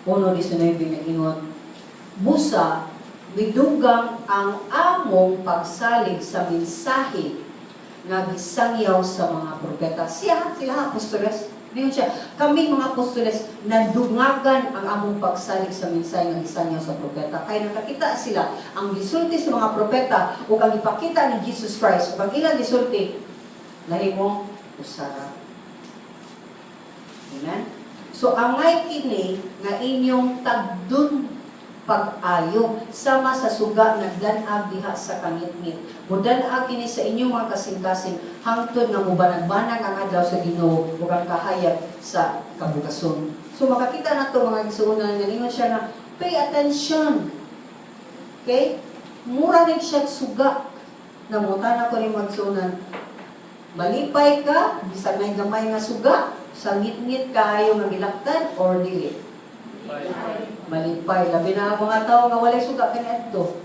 1:19 na ingon, busa midugang ang among pagsalig sa mensahe nga gisangyaw sa mga propeta. Sila apostoles. Diyon siya, kami mga apostoles, nadungagan ang among pagsalig sa mensahe nga gisangyaw sa propeta. Kaya nakakita sila ang gisulti sa mga propeta o ang ipakita ni Jesus Christ. Pag ilang gisulti, nahimong usara. Amen? So, angay kini nga inyong tagdun pag-ayo sama sa suga nagdanag diha sa kangitngit. Mudanag kini sa inyong mga kasing-kasing hangtod nga mubanag-banag ang adlaw sa Ginoo ug ang kahayag sa kabugason. So makakita nato mga igsuonan nga ingon siya na pay attention. Okay? Mura ning siya suga. Namutana ko ni magsuonan. Malipay ka bisag may gamay nga suga, sa ngit-ngit kaayo nga gilaktan or dili. Malipay. Labi na ang mga tao nga walay suga kaniadto.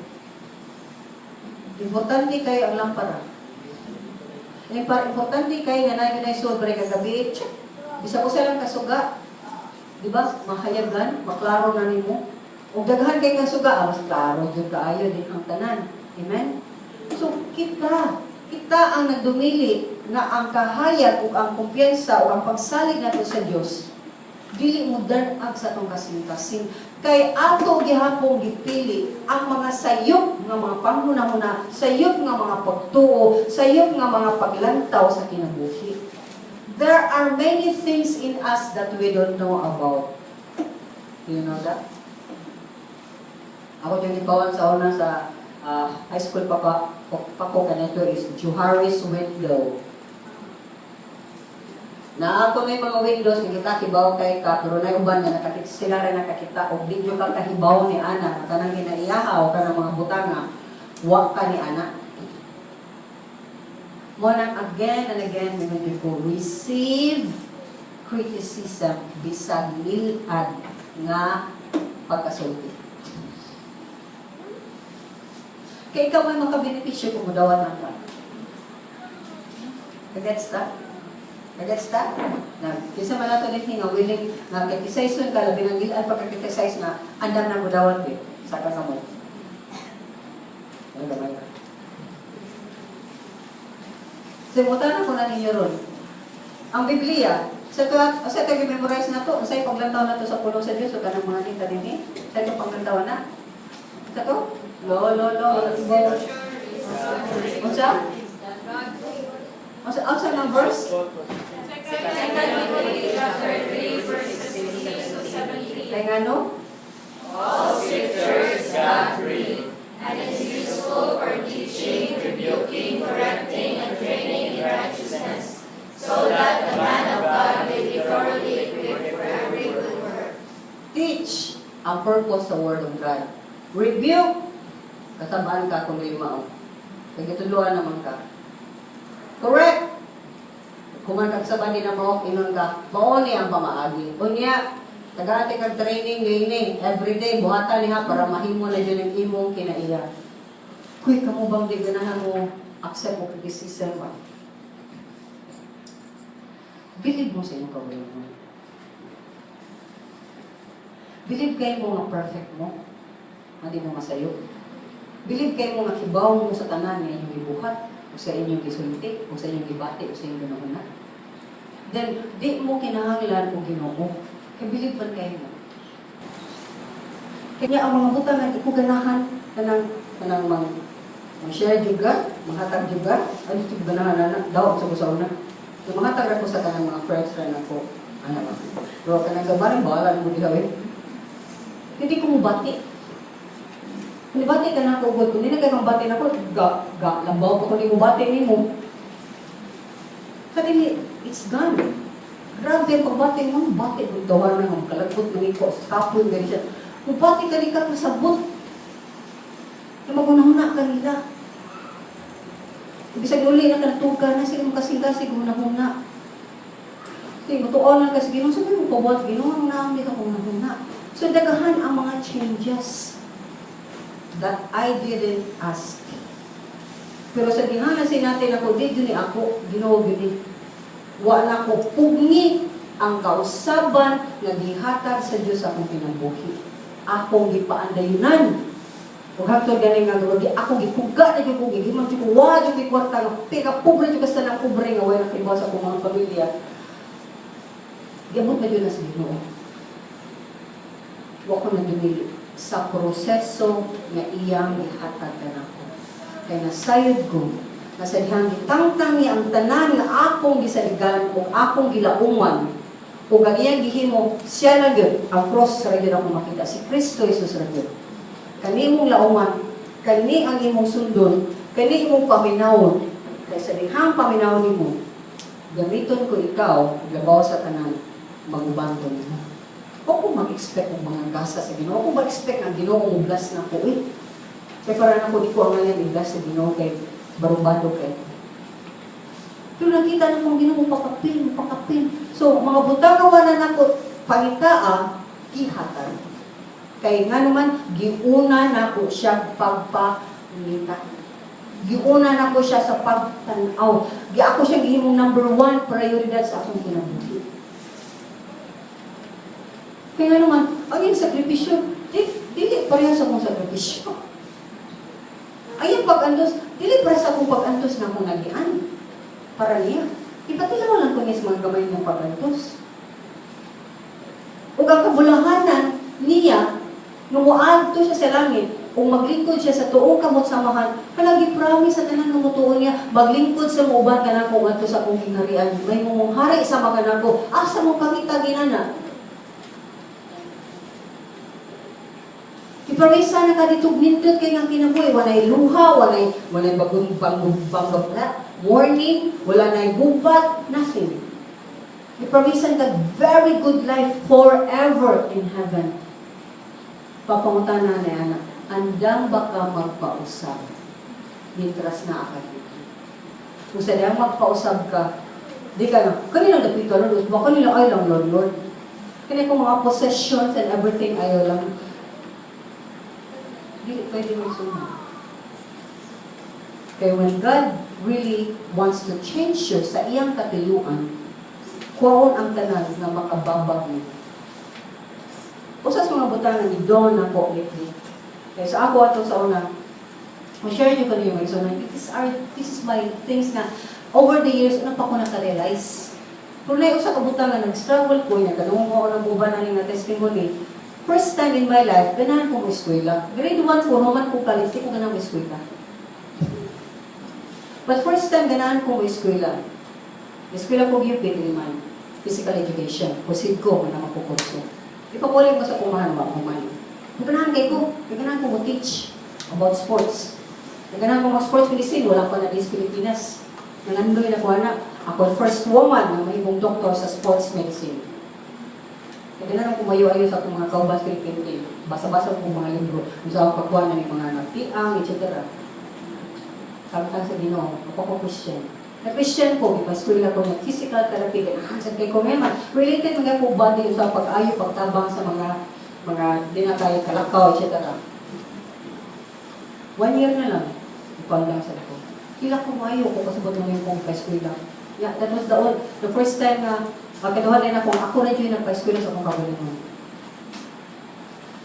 Importante kayo ang lampara. Importante kayo nga na sobre kagabi. Bisa ko silang kasuga. Diba? Makayagan, maklaro na nimo. O daghan kayo kasuga, mas klaro dyan kaayo din ang tanan. Amen? So, kita ang nagdumili na ang kahayag o ang kumpiyansa o ang pagsalig nato sa Diyos dili mo danag sa atong kasing-kasing. Kay ato gihapon gipili ang mga sayop nga mga panghuna-huna, sayop nga mga pagtuo, sayop nga mga paglantaw sa kinabuhi. There are many things in us that we don't know about. Do you know that? Ako yung ipawan sa una sa high school pa ko kanito is Johari's window. Na ako may mga windows, nakita kibaw kay ka, pero na uban na nakakita sila rin nakakita, o video ka kahibaw ni Ana, kanang ginaiyahaw ka ng mga butanga, wak ka ni Ana. Mo nang again and again, may ko receive criticism, bisag nilad nga pagkasulti. Kaya ikaw may makabenepisyo kung mudawan ang ka. Kagets ta? Kagets ta? Kisa man nato din nga willing nga kitisaison ka, labi ng gilaan pagkakitisaise nga andam na mudawan din sa kakamot. Ano gamay ka? Simutan ko na ninyo ron. Ang Biblia, sa ito memorize na to, sa paglantaw na to sa pulong sa Diyos, o ka ng mga nita din eh. Sa ito paglantaw na. Sa ito? Lo. Unsa? Unsa ng verse? 2 Timothy chapter 3, verse 16 to 17. Kaya nga no? All scripture is God-breathed and is useful for teaching, rebuking, correcting, and training in righteousness, so that the man of God may be thoroughly equipped for every good work. Teach ang purpose sa Word of God. Rebuke, katabaan ka kung limaw. Nagituluan naman ka. Correct. Kumantag sa bandi na mo, inon ka, mauni ang pamaagi. Unya, tagaati kang training, gaining, everyday, buhatan niya para mahimo na dyan ang imong kinaiya. Kuy, kamo bang di ganahan mo accept mo criticism ba? Believe mo sa inyong kawin mo. Believe kayo mo nga perfect mo, hindi mo masayo. Believe kayo mo nga kibaw mo sa tanan nga inyong ibuhat, o sa inyong gisulti, o sa inyong gibati, o sa inyong ginahuna. Then, di mo kinahanglan o Ginoo. Kaya believe man kayo mo. Kaya ang mga butang nga iko ganahan kanang share juga, manghatag juga, ano ito ganahan na daw sa una. So, manghatag ako sa kanang mga friends rin ako, ano ba? Pero kanang gabarin, bahala mo dihawin. Hindi ko mubati. Kung ibati ka na ako, kung hindi na kayo mabati na ako, lambaw pa kung hindi mo bati ni mo. Kasi it's gone. Grabe ang pagbati mo, bati mo, tawa na ng kalagpot ng iko, kapon, gani siya. Kung bati ka di ka kasabot, na magunahuna ka nila. Ibig uli na kantuga na sila makasing-kasing gunahuna. Kasi matuon lang kasi ginong, sabi mo pabot, ginong na hindi ka gunahuna. So dagahan ang mga changes that I didn't ask. Pero sa ginhanasin natin ako, di yun ako, Ginoo yun. Wala ko pugni ang kausaban nga gihatag sa Dios akong kinabuhi. Akong gipaandayunan. Ug hangtod gani nga Lord, akong gipuga na gyud ko gihimang gyud ko wa gyud ko kwarta nga pika pobre gyud sa nang pobre nga wala kibaw sa akong mga pamilya. Gabot na gyud na sa Ginoo. Wa ko na dumili sa proseso nga iyang gihatag kanako. Kay nasayod ko nga sa dihang gitangtang niya ang tanan nga akong gisaligan ug akong gilauman ug ang iyang gihimo siya ra gyud ang cross ra gyud akong makita si Kristo Jesus ra gyud. Kani imong lauman, kani ang imong sundon, kani imong paminawon. Kay sa dihang paminawon nimo, gamiton ko ikaw labaw sa tanan magubanton mo. Huwag kong mag-expect ng mga gasa sa Ginoo. Huwag kong mag-expect ng Ginoo kung bless na ko eh. Kaya parang ako di ko ang ngayon i-bless sa Ginoo kay barumbado kay. Pero nakita na mong Ginoo pakapin. So, mga butang kawanan ako, pangitaa, kihatan. Kaya nga naman, giuna na ko siya pagpangita. Giuna na ko siya sa pagtanaw. Ako siya gihimong number 1 prioridad sa akong kinabuhi. Kaya nga naman, ang yung sakripisyo, dili pareha sa akong sakripisyo. Ay, yung pag-antos, dili pareha sa akong pag-antos na akong nagian. Para niya. Ipatilaw lang ko niya sa mga gamay ng pag-antos. O ang kabulahanan niya, nung muadto siya sa langit, kung maglingkod siya sa tuong kamot samahan, kalagi promise sa tanan ng mutuon niya, maglingkod sa muuban ka na kung ato sa akong hinarian. May mong hari sa mga ko, asa mo pangita ginana? Iparisa na ka dito nindot kay nga kinabuhi, walay luha, walay bagong morning, wala na gubat, nothing. Iparisa ka very good life forever in heaven. Papangutan na anak, andang baka magpausap, mitras na akad dito. Kung sadang magpausap ka, di ka na, kanila dapito, Lord, baka nila ay lang, Lord. Kaya kung mga possessions and everything, ayaw lang. Hindi pwede mo sunod. Kaya when God really wants to change you sa iyang katuyuan, kuwaon ang tanan na makababag mo. Usas mga butangan ni Don na po lately. Kaya sa ako ato sa una, ma-share nyo ko na yung reason na this is my things na over the years, ano pa ko naka-realize. Kung na-usa ka butangan, nag-struggle ko, nagkanungo ko ng buba na rin na testimony. First time in my life, ganahan ko mo eskwela. Grade 1 ko, Roman ko kalit, di ko ganahan mo eskwela. But first time, ganahan ko mo eskwela. Eskwela ko UP, Diliman. Physical education. Proceed ko, manamang ko kurso. Ipapuli ko sa kumahan ba kumahan. Naganahan kay ko, naganahan ko mo teach about sports. Naganahan ko mo sports medicine, wala pa na dis Pilipinas. Nangandoy na ko anak. Ako first woman na mahibong doktor sa sports medicine. Naganahan ko mayo-ayo sa akong mga kaubas Pilipino. Basa-basa ko mga libro. Kung sa pagkuha na ng mga nagtiang, etc. Sabi sa Ginoo, ako ko Christian. Na-Christian ko, ipaskwila ko ng physical therapy, ganahan sa kay Kumeman. Related mga po body sa pag-ayo, pagtabang sa mga dinakay, kalakaw, etc. 1 year na lang, ipal lang sa ko. Kila ko maayo ko kasabot mo yung kong paskwila. Yeah, that was the first time na magkaduhan din ako na dyan nagpa-eskwela sa akong kabulinan.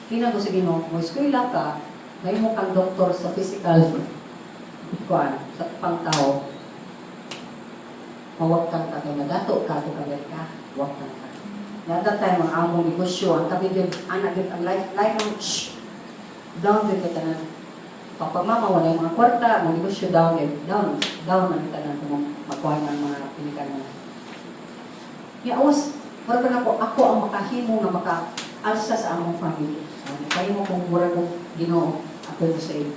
Tingnan ko sa Ginoo, mo eskwela ka, may mo kang doktor sa physical, sa pangtao. Mawag kang kagay na dato ka, kagay ka, wag kang ka. Nada tayo mga among negosyo, ang tabi yun, anak yun, ang life ng down din kita na. Pagpamama, wala yung mga kwarta, mga negosyo down yun, down na kita na kung magkuha ng mga pinikan na. Awas, wala ako ang makahimo nga maka-alsa sa among family. Kayo mo kung mura kong Ginoo, ako yung sa iyo.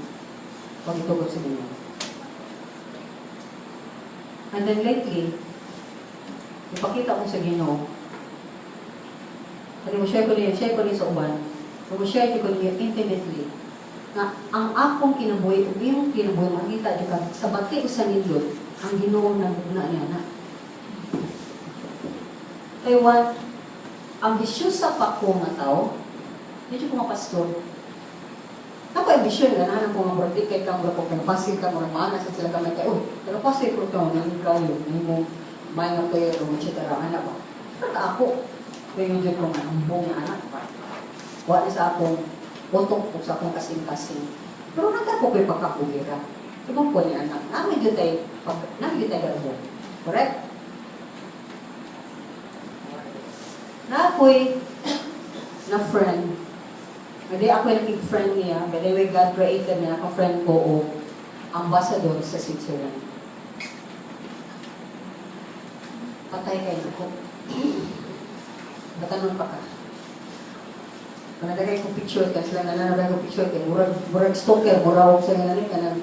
Pag itugod sa Ginoo. And then lately, ipakita ko sa Ginoo. Kasi share ko niya sa uban. Share ko niya intimately. Na ang akong kinabuhi, kung yung kinabuhi, makita niyo ka, sa bati ko sa nindot, ang Ginoo na bugna niya na. Kaya ambisyosa pa ko nga tao, hindi ko mga pastor. Ako ambisyon nga nahanap ko mga birthday kay kang ko kung pasil ka mga manas at sila kamay kayo. Pero pasil ko ito, nangigaw yun. may nga kayo ng chitara anak ba? Kata ako, kayo dyan kong ambong na anak ba? Wala sa akong utok o sa akong kasing-kasing. Pero nagkako kayo pagkakugira. Ibang po ni anak. Namin dyan tayo garbo. Correct? Na ako'y na friend. Hindi ako naging friend niya. But anyway, God created niya. Ako friend ko o ambassador sa Switzerland. Patay kayo ako. Batanon pa ka. Kung nalagay ko picture, kasi lang nananabay ko picture, kaya murag stalker, murag sa nga nanin, kanan,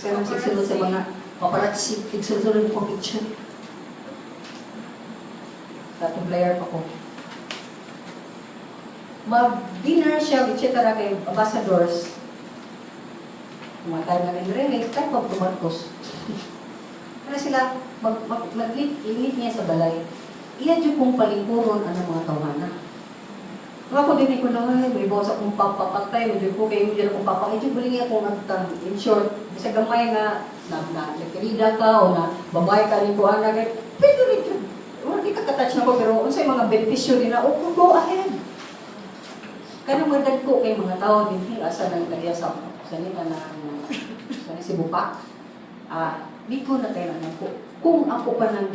sa nga sigsunod sa mga paparazzi, sigsunod ko picture. Tatong player pa ko. Mag-dinner siya, etc. kay ambassadors. Mga tayo na rin rin, kahit pag tumarkos. Kaya sila, mag-init niya sa balay. Iyan yung kong palingkuron ang mga tawanan. Ako din ko lang, may bawas akong papapatay, medyo ko kayo medyo akong papakay, medyo buling akong nagtang, in short, sa gamay nga, nagkarida ka o na babae ka rin ko, pwede rin yun. Hindi ka katouch na ko, pero unsay mga benepisyo din na, go ahead. Kanang magdag ko kay mga tao din, asa nang lagya sa nila na Cebuano. Di ko na tayo anak ko. Kung ako pa nang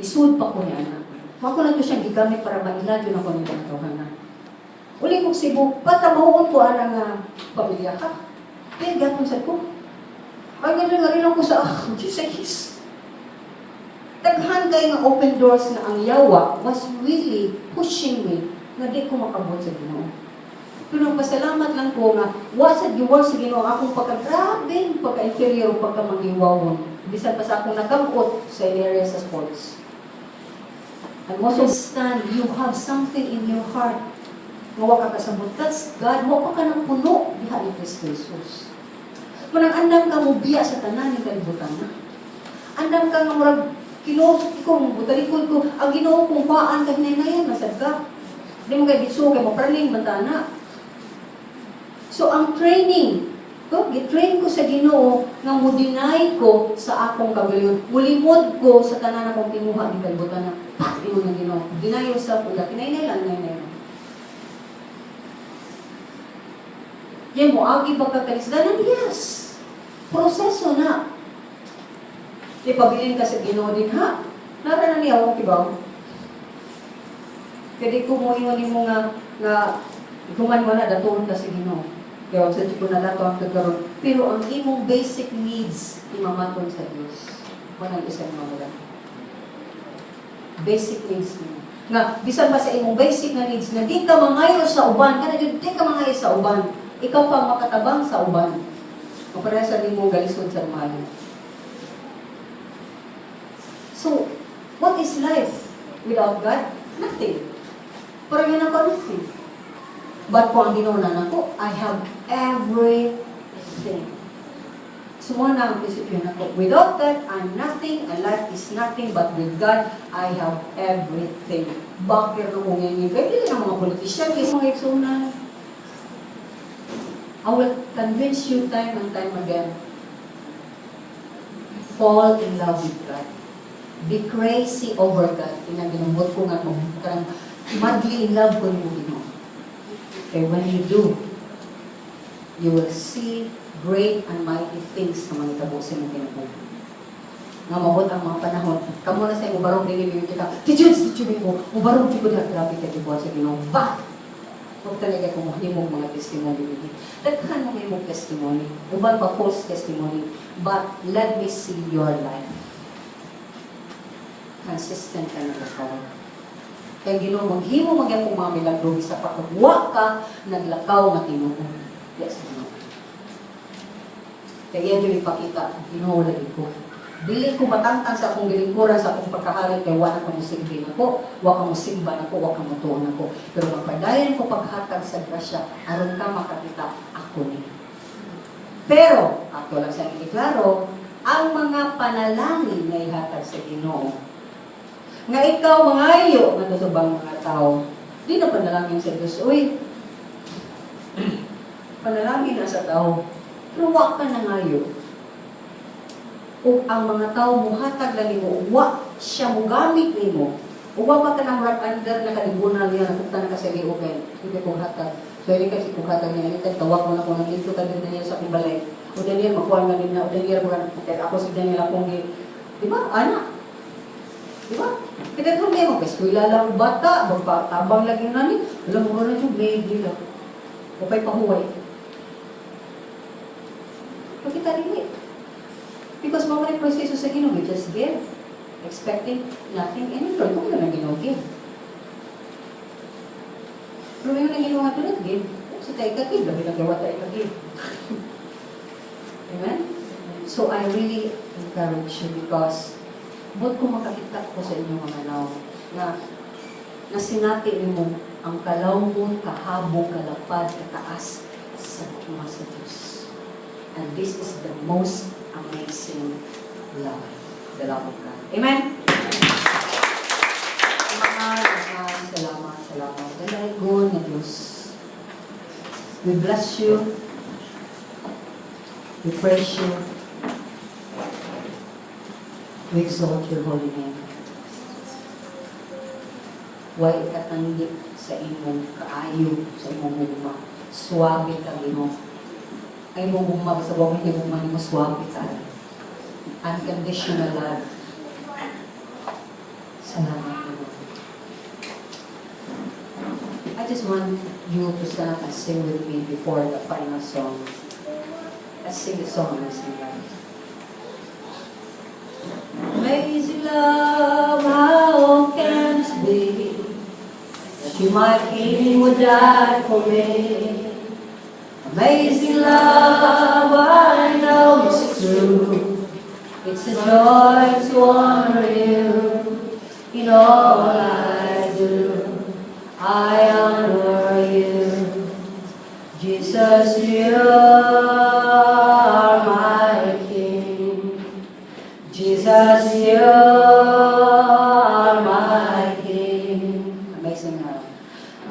isud pa ko niya anak. Ako na to siyang gigamit para mailadyo na ko ng pagkawanan. Uli kong Cebu, patabahoon ko anang pamilya ka. Kaya gapon sa ko. Ay, ganun nga rin ako sa Jesus. Taghan kayo ng open doors na ang yawa was really pushing me na di ko makabot sa Ginoo. Pero pasalamat lang ko nga, wasad giwag sa Ginoo akong pagka-grabe, pagka-inferior, pagka-mangiwawon. Bisan pa sa akong nakamot sa area sa sports. And most understand, you have something in your heart. Mawa ka kasabot. That's God. Mawa ka ng puno. Diha ni Kristo Jesus. Manang andam ka mo biya sa tanan ng kalibutan na. Andam ka nga murag kinosok ko, butalikod ko, ang Ginoo kong paan ka hinay-nayan, nasad ka. Hindi mo kayo bitso, kayo mapraning, bantana. So, ang training, gitrain ko sa Ginoo nga mo-deny ko sa akong kagayon. Mulimod ko sa tanan akong kinuha ng kalibutan na pati mo ng Ginoo. Deny yourself ulit. Kinay lang. Yan mo, agi pagkakalisdanan? Yes. Proseso na. Ipabilin ka sa Ginoo din, ha? Nara na niya ako, kibaw. Kaya ko mo ingon mo nga ikuman mo na, datuon ka sa Ginoo. Kaya sa Diyos ko na dato ang kagaroon. Pero ang imong basic needs, imamaton sa Diyos. Walang isang mawala. Basic needs mo. Nga, bisan ba sa imong basic na needs, na di ka mangayo sa uban, kada di ka mangayo sa uban, ikaw pa makatabang sa uban. O para sa imong galisod sa mahal. So, what is life without God? Nothing. Parang yun ako, nothing. But kung ang ginunan ako, I have everything. Sumuna na ang prinsipyo na ko. Without God, I'm nothing. And life is nothing. But with God, I have everything. Bakit na kung yan yung kaya na mga politician, kaya mga iksunan. I will convince you time and time again. Fall in love with God. Be crazy over God. Ginambot ko nga mo. Karang madly in love ko mo Ginoo. Okay, when you do, you will see great and mighty things na mga itabo sa mga kinabuhi. Nga mabot ang mga panahon, kamo na sa mubarong dinibigyan kita, tijud mo, mubarong di ko na grabe ka di buwan sa Ginoo. But, huwag talaga kung mahimong mga testimony nito. Daghan mo mahimong testimony, uban pa false testimony, but let me see your life. Consistent ka na ikaw. Kaya Ginoo, maghimo magyang kung mga milagro sa pagkagwa ka, naglakaw na Ginoo. Yes, Ginoo. Kaya yun ipakita, Ginoo lagi ko. Dili ko matangtang sa akong gilingkuran, sa akong pagkahalit, kaya wala ka musimbi na ko, wala ka musimba na ko, wala ka mutuon na ko. Pero magpadayan ko paghatag sa grasya, aron ka makakita ako ni. Pero, ato lang sa iklaro, ang mga panalangin na ihatag sa Ginoo, nga ikaw mangayo nga tusubang mga tao, di na panalangin sa Diyos. Uy, panalangin na sa tao, pero wak ka nangayo. ug ang mga tao muhatag lang nimo, wa siya mogamit nimo. Ug wa pa ka nang rap under na kalibunan niya nakita na kasi open. Hindi ko hatag. So hindi kasi ko hatag niya nito tawag mo na ko nang dito ka din niya sa kumbalay. O Daniel makuha nga din na o Daniel ako si Daniel akong di ba? Anak. Di ba? Kita kung may mag-eskwela lang bata, magpatabang lagi na ni, alam mo na yung baby lang. O pa'y pahuway. So kita rin because mga rin proseso sa Ginoo, we just give, expecting nothing in return. Kung na Ginoo give. Pero yung na Ginoo nga tulad give, sa tayo ka-give, labi lang gawa tayo ka-give. Amen? So I really encourage you because ba't kung makakita ko sa inyong mga law na sinati mo ang kalawon, kahabong, kalapad, kataas sa mga sa Diyos. And this is the most amazing love, the love of God. Amen? Salamat. Dalagon na Diyos. We bless you. We praise you. We exalt your holy name. Huwag ikatanggip sa imong kaayo, sa imong gugma. Suwabe ka mo. Ay mong gugma, sa huwag mo gugma mo, suwabe ka. Unconditional love. Salamat mo. I just want you to stand up and sing with me before the final song. Let's sing the song and sing that. Amazing love, how can it be that you, my King, would die for me? Amazing love, I know it's true. It's a joy to honor you in all I do. I honor you, Jesus, you are my King. Jesus, you are my King. Amazing love.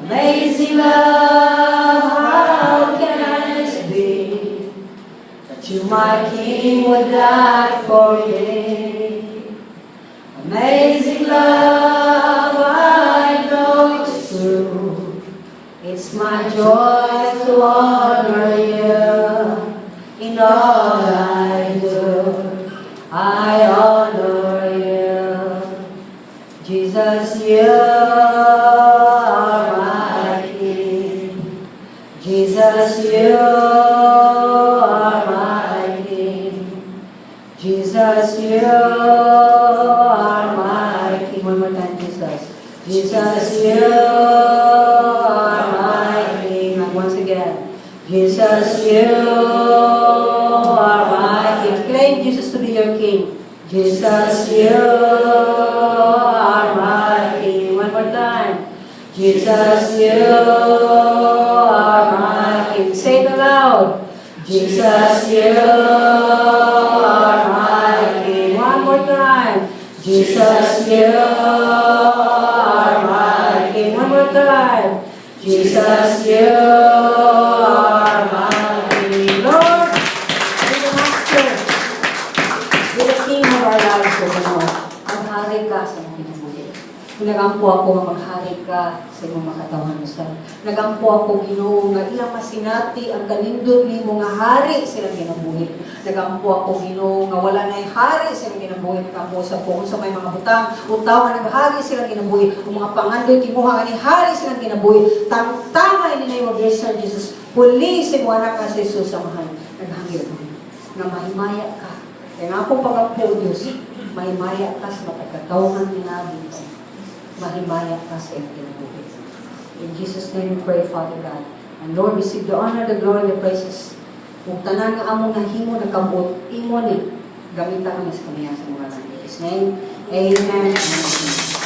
Amazing love, how can it be that you, my King, would die for me? Amazing love, I know it's true. It's my joy to honor you in all I do. I honor you, Jesus, you are my King. Jesus, you are my King. Jesus, you are my King. One more time, Jesus. Jesus, you are my King. And once again, Jesus, you are my King. Claim Jesus to be your King. Jesus, you are my King. One more time. Jesus, you are my King. Say it aloud. Jesus, you are my King. One more time. Jesus, you are my King. One more time. Jesus, you are my King. Lord, you're the Master. You're the King of our lives, O Lord. Maghari ka sa mga kinabuhi. Nagampo ako nga maghari ka sa imong makatawan sa. Nagampo ako, Ginoo, nga ilang masinati ang kanindot ni mga hari silang kinabuhi. Nagampo ako, Ginoo, nga wala na'y hari silang kinabuhi. Nagampo sa kung sa may mga butang, utaw nga naghari silang kinabuhi. Kung mga pangandoy, timuha nga ni hari silang kinabuhi. Tangtangay ni na yung Sir Jesus. Huli si mo anak nga si Jesus samahan. Naghangil mo. Na mahimaya ka. Kaya nga akong pag-ampo, Diyos, mahimaya ka sa matagkatawangan ni namin. Mahimaya ka sa iyong kinabuhi. In Jesus' name we pray, Father God. And Lord, receive the honor, the glory, the praises. Kung tanan nga among nahimo, nakabot, imo ni, gamitan kami sa kaniya sa mga nang. In His name, Amen. Amen.